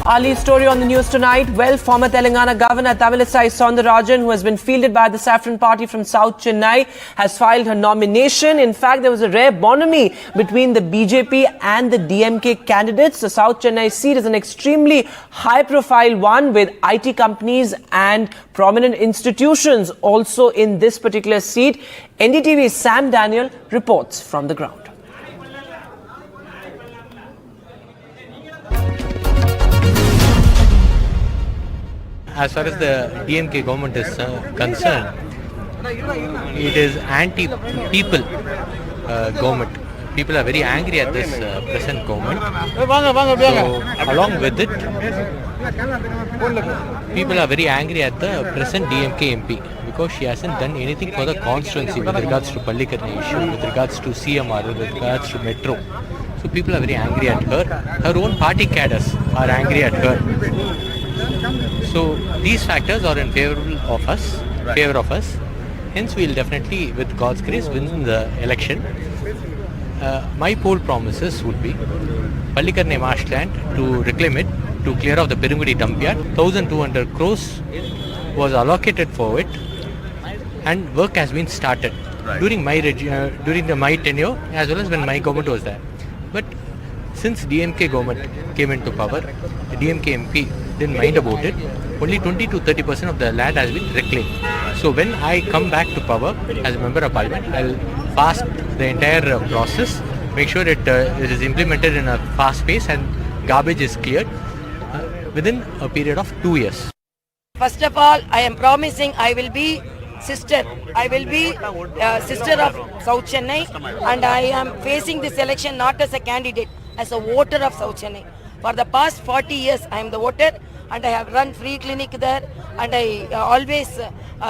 Our lead story on the news tonight. Well, former Telangana Governor Tamilisai Soundararajan, who has been fielded by the Saffron Party from South Chennai, has filed her nomination. In fact, there was a rare bonhomie between the BJP and the DMK candidates. The South Chennai seat is an extremely high-profile one with IT companies and prominent institutions also in this particular seat. NDTV's Sam Daniel reports from the ground. As far as the DMK government is concerned, it is anti-people government. People are very angry at this present government. So, along with it, people are very angry at the present DMK MP because she hasn't done anything for the constituency with regards to Pallikarna issue, with regards to CMR, with regards to Metro. So people are very angry at her. Her own party cadres are angry at her. So these factors are in favor of us. Hence we will definitely, with God's grace, win the election. My poll promises would be Pallikarna marshland to reclaim it, to clear off the Perungudi dump yard. 1,200 crores was allocated for it, and work has been started during my tenure as well as when my government was there. But since DMK government came into power, the DMK MP didn't mind about it. Only 20 to 30% of the land has been reclaimed. So when I come back to power as a member of parliament, I will fast the entire process, make sure it is implemented in a fast pace and garbage is cleared within a period of 2 years. First of all, I am promising I will be sister. I will be sister of South Chennai, and I am facing this election not as a candidate, as a voter of South Chennai. For the past 40 years, I am the voter, and I have run free clinic there, and I always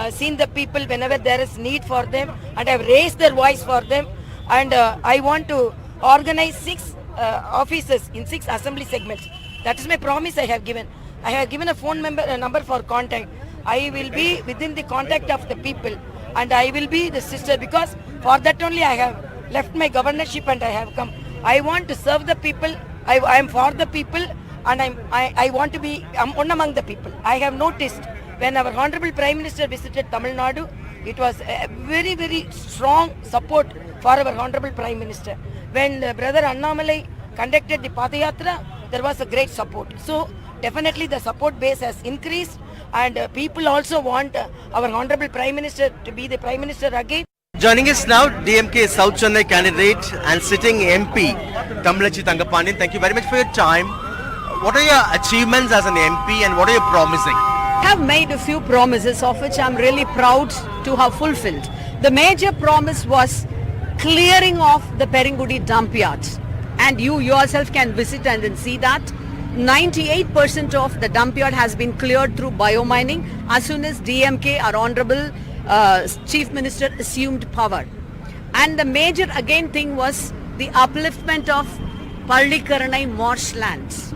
seen the people whenever there is need for them, and I have raised their voice for them. And I want to organize 6 offices in 6 assembly segments. That is my promise I have given. I have given a phone number for contact. I will be within the contact of the people, and I will be the sister, because for that only I have left my governorship and I have come. I want to serve the people. I am for the people, and I want to be one among the people. I have noticed when our Honorable Prime Minister visited Tamil Nadu, it was a very, very strong support for our Honorable Prime Minister. When Brother Annamalai conducted the Padayatra, there was a great support. So definitely the support base has increased, and people also want our Honorable Prime Minister to be the Prime Minister again. Joining us now, DMK South Chennai candidate and sitting MP, Tamilisai Thangapani. Thank you very much for your time. What are your achievements as an MP and what are you promising? I have made a few promises of which I am really proud to have fulfilled. The major promise was clearing off the Perungudi dump yards, and you yourself can visit and then see that 98% of the dump yard has been cleared through biomining as soon as DMK, our Honorable Chief Minister, assumed power. And the major thing was the upliftment of Pallikarna marshlands.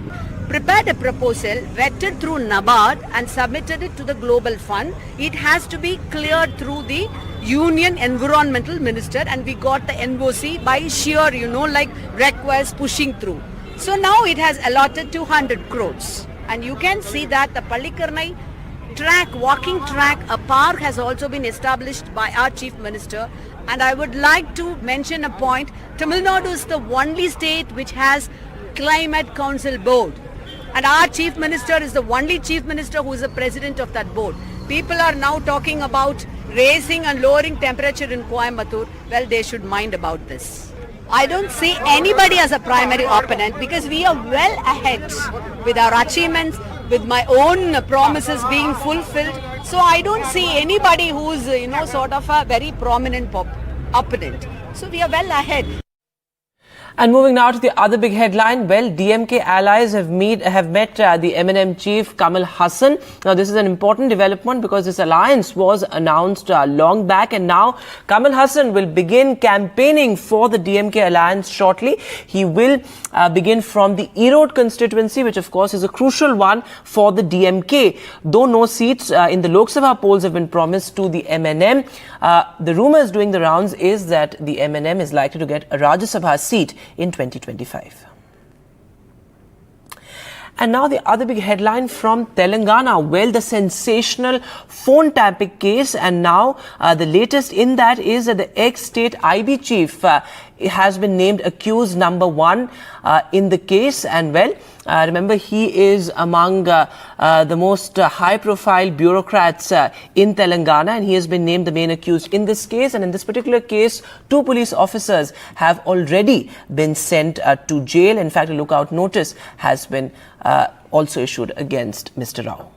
Prepared a proposal, vetted through NABARD and submitted it to the Global Fund. It has to be cleared through the Union Environmental Minister, and we got the NOC by sheer, request pushing through. So now it has allotted 200 crores. And you can see that the Pallikarna track, walking track, a park has also been established by our Chief Minister. And I would like to mention a point. Tamil Nadu is the only state which has Climate Council Board. And our Chief Minister is the only Chief Minister who is the president of that board. People are now talking about raising and lowering temperature in Coimbatore. Well, they should mind about this. I don't see anybody as a primary opponent because we are well ahead with our achievements, with my own promises being fulfilled. So I don't see anybody who's, sort of a very prominent opponent. So we are well ahead. And moving now to the other big headline, well, DMK allies have met the MNM chief Kamal Haasan. Now, this is an important development because this alliance was announced long back, and now Kamal Haasan will begin campaigning for the DMK alliance shortly. He will begin from the Erode constituency, which of course is a crucial one for the DMK. Though no seats in the Lok Sabha polls have been promised to the MNM, the rumours doing the rounds is that the MNM is likely to get a Rajya Sabha seat in 2025. And now the other big headline from Telangana. Well, the sensational phone tapping case, and now the latest in that is that the ex-state IB chief has been named accused number one in the case. And well, remember, he is among the most high-profile bureaucrats in Telangana, and he has been named the main accused in this case. And in this particular case, 2 police officers have already been sent to jail. In fact, a lookout notice has been also issued against Mr. Rao.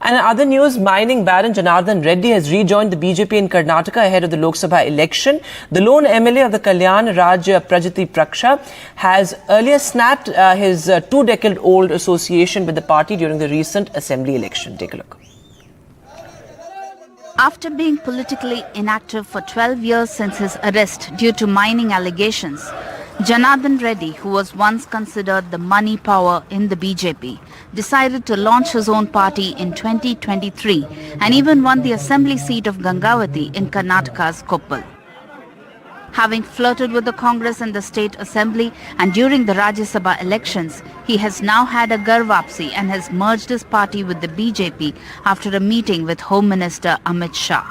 And in other news, mining baron Janardan Reddy has rejoined the BJP in Karnataka ahead of the Lok Sabha election. The lone MLA of the Kalyan Raj Prajati Praksha has earlier snapped his 2-decade-old association with the party during the recent assembly election. Take a look. After being politically inactive for 12 years since his arrest due to mining allegations, Janardan Reddy, who was once considered the money power in the BJP, decided to launch his own party in 2023 and even won the assembly seat of Gangavati in Karnataka's Koppal. Having flirted with the Congress in the state assembly and during the Rajya Sabha elections, he has now had a garvapsi and has merged his party with the BJP after a meeting with Home Minister Amit Shah.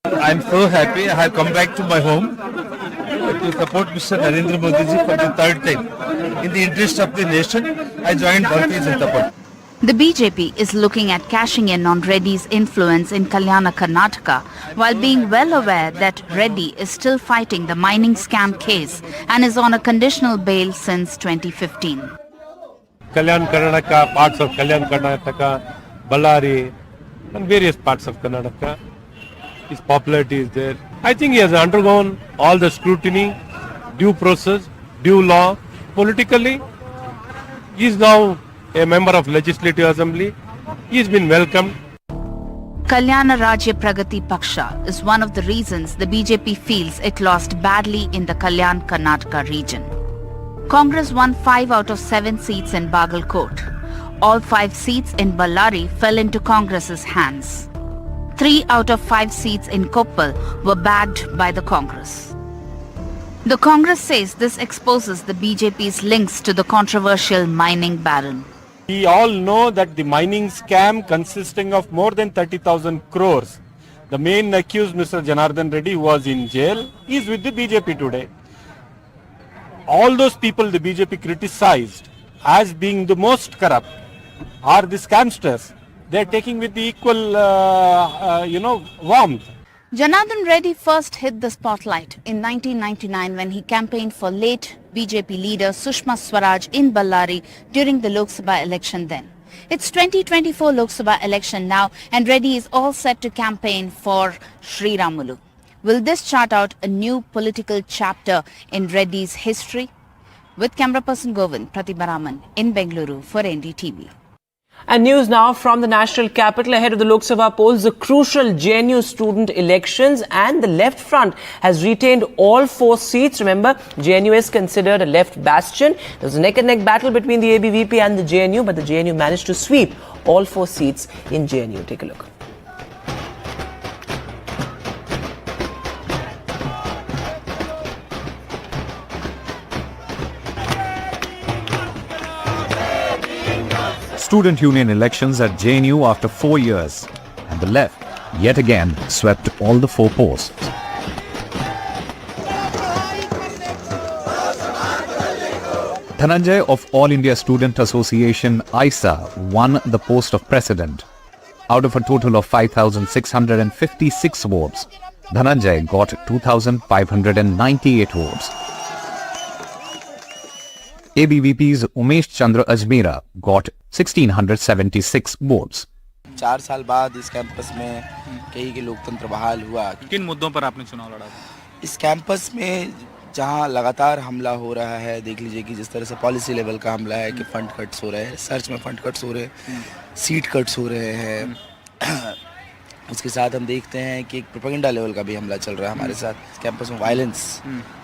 I'm so happy I have come back to my home to support Mr. Narendra Modi ji for the 3rd time. In the interest of the nation, I joined Bharatiya Janata Party. The BJP is looking at cashing in on Reddy's influence in Kalyana, Karnataka, while being well aware that Reddy is still fighting the mining scam case and is on a conditional bail since 2015. Kalyan Karnataka, parts of Kalyan Karnataka, Ballari and various parts of Karnataka. His popularity is there. I think he has undergone all the scrutiny, due process, due law. Politically, he is now a member of Legislative Assembly. He has been welcomed. Kalyana Rajya Pragati Paksha is one of the reasons the BJP feels it lost badly in the Kalyan Karnataka region. Congress won 5 out of 7 seats in Bagalkot. All 5 seats in Ballari fell into Congress's hands. 3 out of 5 seats in Koppal were bagged by the Congress. The Congress says this exposes the BJP's links to the controversial mining baron. We all know that the mining scam consisting of more than 30,000 crores. The main accused, Mr. Janardan Reddy, who was in jail, is with the BJP today. All those people the BJP criticized as being the most corrupt are the scamsters. They are taking with the equal, warmth. Janardan Reddy first hit the spotlight in 1999 when he campaigned for late BJP leader Sushma Swaraj in Ballari during the Lok Sabha election then. It's 2024 Lok Sabha election now and Reddy is all set to campaign for Sri Ramulu. Will this chart out a new political chapter in Reddy's history? With camera person Govind Pratibharaman in Bengaluru for NDTV. And news now from the national capital ahead of the Lok Sabha polls, the crucial JNU student elections, and the left front has retained all 4 seats. Remember, JNU is considered a left bastion. There was a neck-and-neck battle between the ABVP and the JNU, but the JNU managed to sweep all 4 seats in JNU. Take a look. Student union elections at JNU after 4 years, and the left yet again swept all the 4 posts. Dhananjay of All India Student Association (AISA) won the post of president. Out of a total of 5,656 votes, Dhananjay got 2,598 votes. ABVP's Umesh Chandra Ajmera got 1,676 votes. 4 साल बाद इस campus में कई के लोकतंत्र बहाल हुआ। किन मुद्दों पर आपने चुनाव लड़ा? इस कैंपस में जहां लगातार हमला हो रहा है, देख लीजिए कि जिस तरह से पॉलिसी लेवल का हमला है कि फंड कट्स हो रहे हैं, रिसर्च में फंड कट्स हो रहे हैं, सीट कट्स हो रहे हैं। उसके साथ हम देखते हैं कि एक प्रोपेगेंडा लेवल का भी हमला चल रहा है हमारे साथ। कैंपस में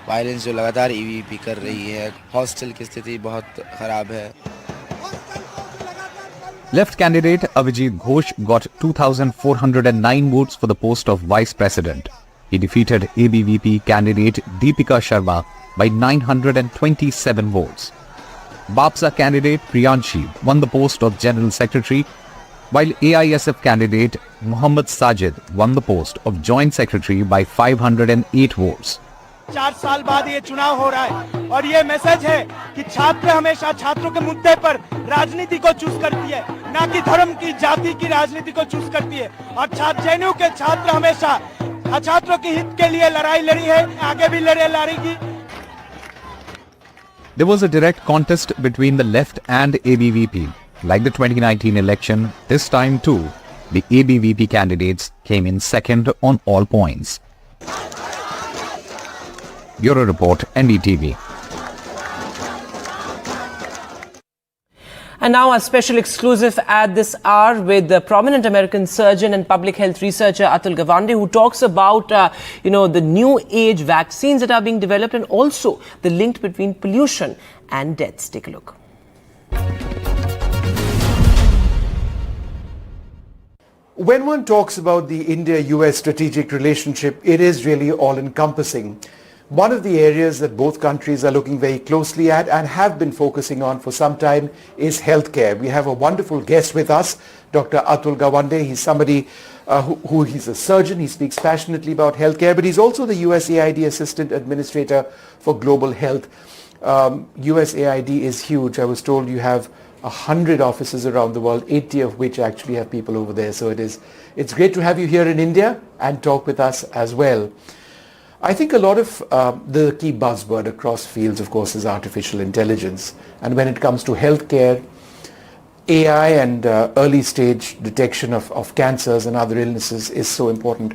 वायलेंस जो लगातार EVP कर रही है, हॉस्टल की स्थिति बहुत खराब है। Left candidate Avijit Ghosh got 2,409 votes for the post of Vice President. He defeated ABVP candidate Deepika Sharma by 927 votes. BAPSA candidate Priyanshi won the post of General Secretary, while AISF candidate Muhammad Sajid won the post of Joint Secretary by 508 votes. 4 साल बाद ये चुनाव हो रहा है और ये message है कि छात्र हमेशा छात्रों के मुद्दे पर राजनीति को चूज करती है, ना कि धर्म की जाति की राजनीति को चूज करती है। और JNU के छात्र हमेशा छात्रों के हित के लिए लड़ाई लड़ी है, आगे भी लड़ेगी। There was a direct contest between the left and ABVP. Like the 2019 election, this time too, the ABVP candidates came in second on all points. Bureau Report, NDTV. And now a special exclusive at this hour with the prominent American surgeon and public health researcher Atul Gawande, who talks about, the new age vaccines that are being developed and also the link between pollution and deaths. Take a look. When one talks about the India-US strategic relationship, it is really all-encompassing. One of the areas that both countries are looking very closely at and have been focusing on for some time is healthcare. We have a wonderful guest with us, Dr. Atul Gawande. He's somebody he's a surgeon. He speaks passionately about healthcare, but he's also the USAID Assistant Administrator for Global Health. USAID is huge. I was told you have 100 offices around the world, 80 of which actually have people over there. So it's great to have you here in India and talk with us as well. I think a lot of the key buzzword across fields, of course, is artificial intelligence. And when it comes to healthcare, AI and early stage detection of cancers and other illnesses is so important.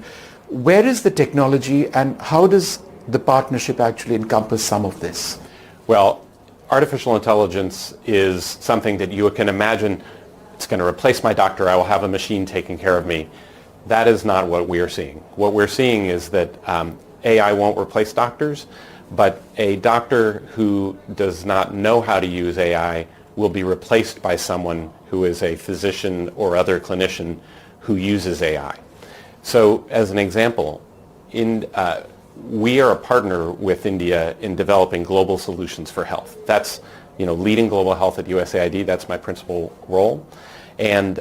Where is the technology and how does the partnership actually encompass some of this? Well, artificial intelligence is something that you can imagine it's going to replace my doctor. I will have a machine taking care of me. That is not what we are seeing. What we're seeing is that AI won't replace doctors, but a doctor who does not know how to use AI will be replaced by someone who is a physician or other clinician who uses AI. So as an example, we are a partner with India in developing global solutions for health. That's leading global health at USAID. That's my principal role. And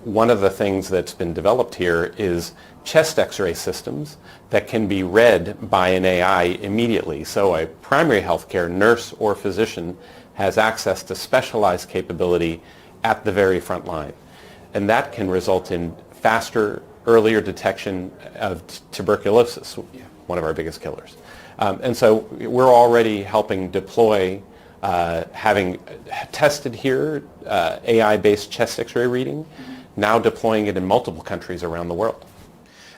one of the things that's been developed here is chest x-ray systems that can be read by an AI immediately. So a primary healthcare nurse or physician has access to specialized capability at the very front line. And that can result in faster, earlier detection of tuberculosis, one of our biggest killers. And so we're already helping deploy, having tested here AI-based chest x-ray reading, now deploying it in multiple countries around the world.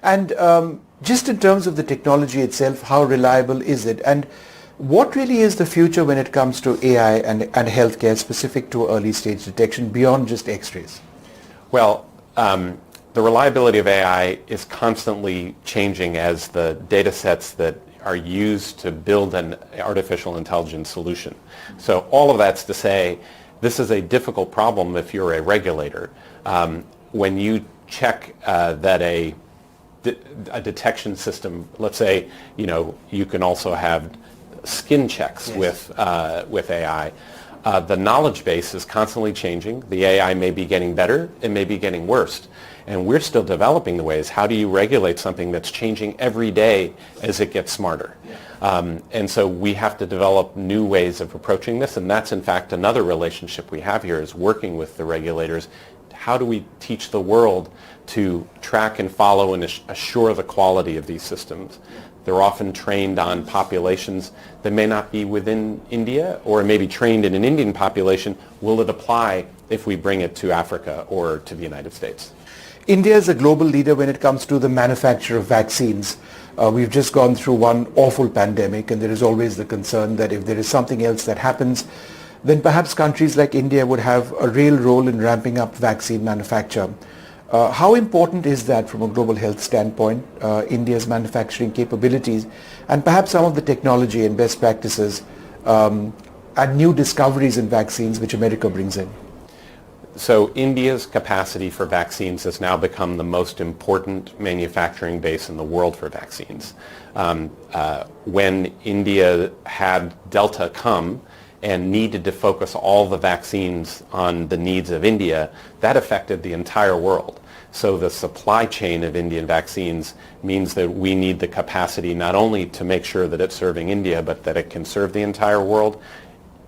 And just in terms of the technology itself, how reliable is it? And what really is the future when it comes to AI and healthcare specific to early stage detection beyond just x-rays? Well, the reliability of AI is constantly changing as the data sets that are used to build an artificial intelligence solution. So all of that's to say, this is a difficult problem if you're a regulator. When you check that a detection system, let's say, you can also have skin checks with AI. The knowledge base is constantly changing. The AI may be getting better, it may be getting worse. And we're still developing the ways. How do you regulate something that's changing every day as it gets smarter? And so we have to develop new ways of approaching this. And that's, in fact, another relationship we have here is working with the regulators. How do we teach the world to track and follow and assure the quality of these systems? They're often trained on populations that may not be within India or may be trained in an Indian population. Will it apply if we bring it to Africa or to the United States? India is a global leader when it comes to the manufacture of vaccines. We've just gone through one awful pandemic, and there is always the concern that if there is something else that happens, then perhaps countries like India would have a real role in ramping up vaccine manufacture. How important is that from a global health standpoint, India's manufacturing capabilities, and perhaps some of the technology and best practices and new discoveries in vaccines which America brings in? So India's capacity for vaccines has now become the most important manufacturing base in the world for vaccines. When India had Delta come and needed to focus all the vaccines on the needs of India, that affected the entire world. So the supply chain of Indian vaccines means that we need the capacity not only to make sure that it's serving India, but that it can serve the entire world,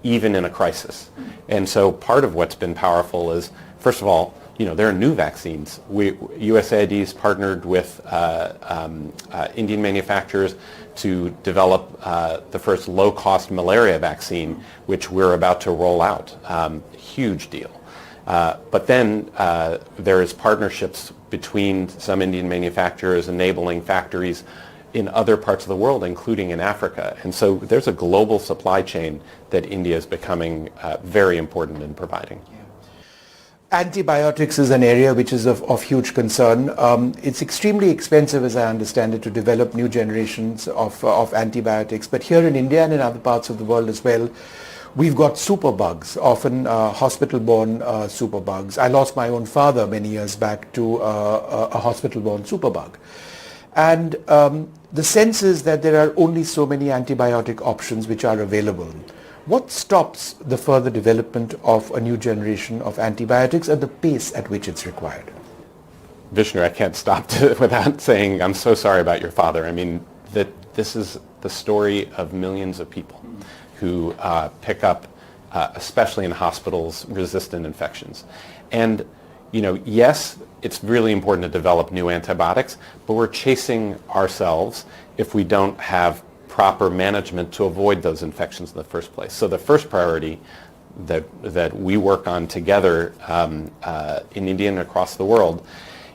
even in a crisis. And so part of what's been powerful is, first of all, there are new vaccines. USAID's partnered with Indian manufacturers to develop the first low-cost malaria vaccine, which we're about to roll out. Huge deal. But then there is partnerships between some Indian manufacturers enabling factories in other parts of the world, including in Africa. And so there's a global supply chain that India is becoming very important in providing. Antibiotics is an area which is of huge concern. It's extremely expensive, as I understand it, to develop new generations of antibiotics. But here in India and in other parts of the world as well, we've got superbugs, often hospital-borne superbugs. I lost my own father many years back to a hospital-borne superbug. And the sense is that there are only so many antibiotic options which are available. What stops the further development of a new generation of antibiotics at the pace at which it's required? Vishnu, I can't stop without saying I'm so sorry about your father. I mean, this is the story of millions of people who pick up, especially in hospitals, resistant infections. And, yes, it's really important to develop new antibiotics, but we're chasing ourselves if we don't have proper management to avoid those infections in the first place. So the first priority that we work on together in India and across the world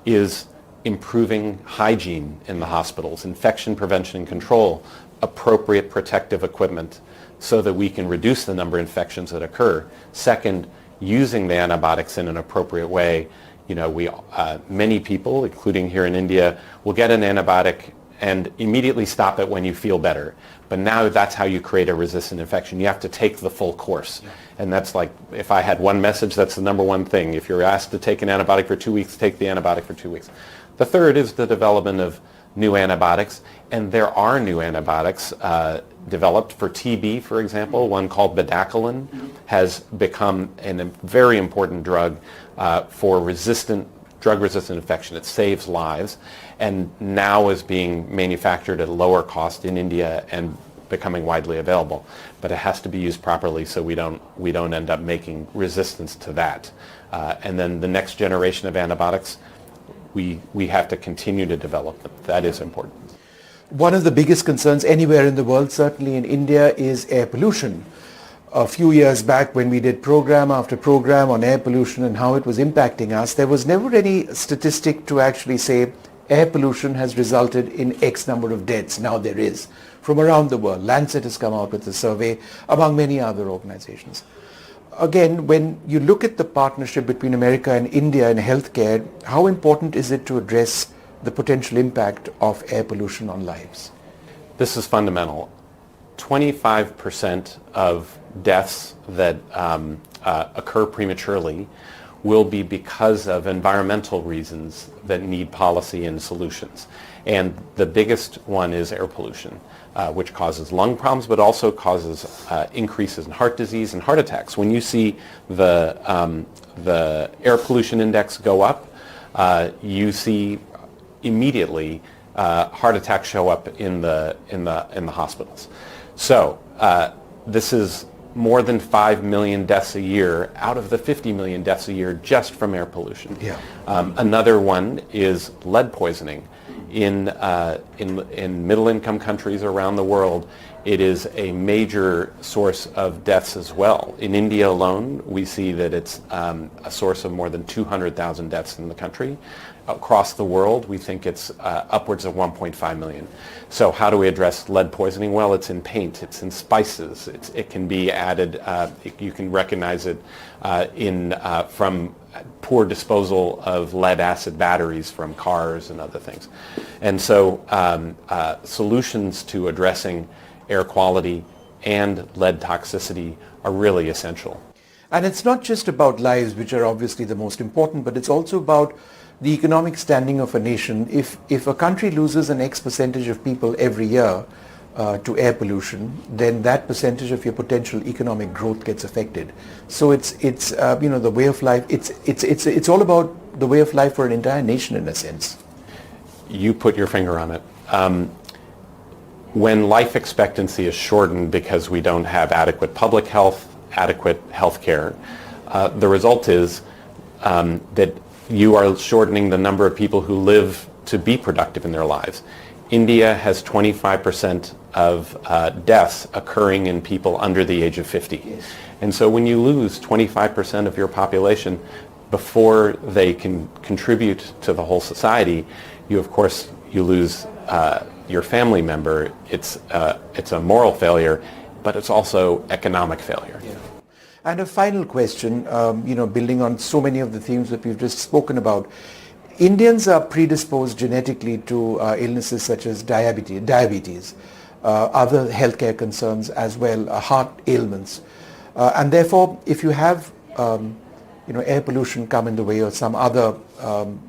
is improving hygiene in the hospitals, infection prevention and control, appropriate protective equipment so that we can reduce the number of infections that occur. Second, using the antibiotics in an appropriate way. Many people, including here in India, will get an antibiotic and immediately stop it when you feel better. But now that's how you create a resistant infection. You have to take the full course. Yeah. And that's like, if I had one message, that's the number one thing. If you're asked to take an antibiotic for 2 weeks, take the antibiotic for 2 weeks. The third is the development of new antibiotics. And there are new antibiotics developed for TB, for example. One called bedaquiline has become a very important drug for drug-resistant infection. It saves lives, and now is being manufactured at lower cost in India and becoming widely available. But it has to be used properly so we don't end up making resistance to that. And then the next generation of antibiotics, we have to continue to develop them. That is important. One of the biggest concerns anywhere in the world, certainly in India, is air pollution. A few years back, when we did program after program on air pollution and how it was impacting us, there was never any statistic to actually say air pollution has resulted in X number of deaths. Now there is. From around the world, Lancet has come out with a survey, among many other organizations. Again, when you look at the partnership between America and India in healthcare, how important is it to address the potential impact of air pollution on lives? This is fundamental. 25% of deaths that occur prematurely will be because of environmental reasons that need policy and solutions. And the biggest one is air pollution, which causes lung problems, but also causes increases in heart disease and heart attacks. When you see the air pollution index go up, you see immediately heart attacks show up in the hospitals. So this is more than 5 million deaths a year out of the 50 million deaths a year just from air pollution. Yeah. Another one is lead poisoning. In middle-income countries around the world, it is a major source of deaths as well. In India alone, we see that it's a source of more than 200,000 deaths in the country. Across the world, we think it's upwards of 1.5 million. So how do we address lead poisoning? Well, it's in paint, it's in spices, it can be added, you can recognize it from poor disposal of lead acid batteries from cars and other things. And so solutions to addressing air quality and lead toxicity are really essential. And it's not just about lives, which are obviously the most important, but it's also about the economic standing of a nation. If a country loses an X percentage of people every year to air pollution, then that percentage of your potential economic growth gets affected. So it's the way of life. It's all about the way of life for an entire nation in a sense. You put your finger on it. When life expectancy is shortened because we don't have adequate public health, adequate health care, the result is that you are shortening the number of people who live to be productive in their lives. India has 25% of deaths occurring in people under the age of 50. Yes. And so when you lose 25% of your population before they can contribute to the whole society, you lose your family member. It's a moral failure, but it's also economic failure. Yeah. And a final question, building on so many of the themes that we've just spoken about. Indians are predisposed genetically to illnesses such as diabetes, other healthcare concerns as well, heart ailments. And therefore, if you have air pollution come in the way or some other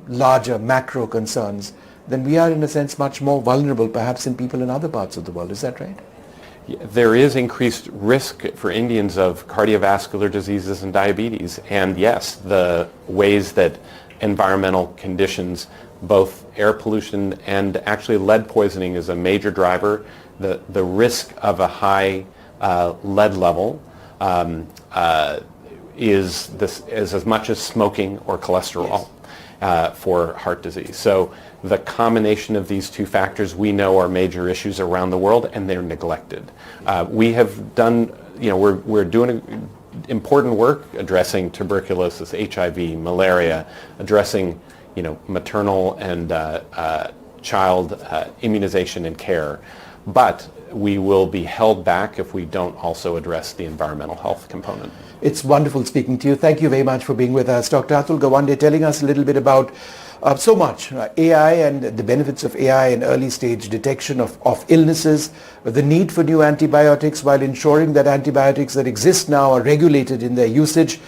larger macro concerns, then we are in a sense much more vulnerable perhaps than people in other parts of the world. Is that right? There is increased risk for Indians of cardiovascular diseases and diabetes. And yes, the ways that environmental conditions, both air pollution and actually lead poisoning is a major driver. The risk of a high lead level is as much as smoking or cholesterol. For heart disease. So the combination of these two factors we know are major issues around the world, and they're neglected. We have done, we're doing important work addressing tuberculosis, HIV, malaria, addressing, maternal and child immunization and care. But we will be held back if we don't also address the environmental health component. It's wonderful speaking to you. Thank you very much for being with us. Dr. Atul Gawande telling us a little bit about so much, AI and the benefits of AI in early stage detection of illnesses, the need for new antibiotics while ensuring that antibiotics that exist now are regulated in their usage,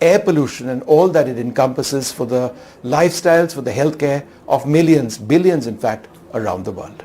air pollution and all that it encompasses for the lifestyles, for the healthcare of millions, billions in fact, around the world.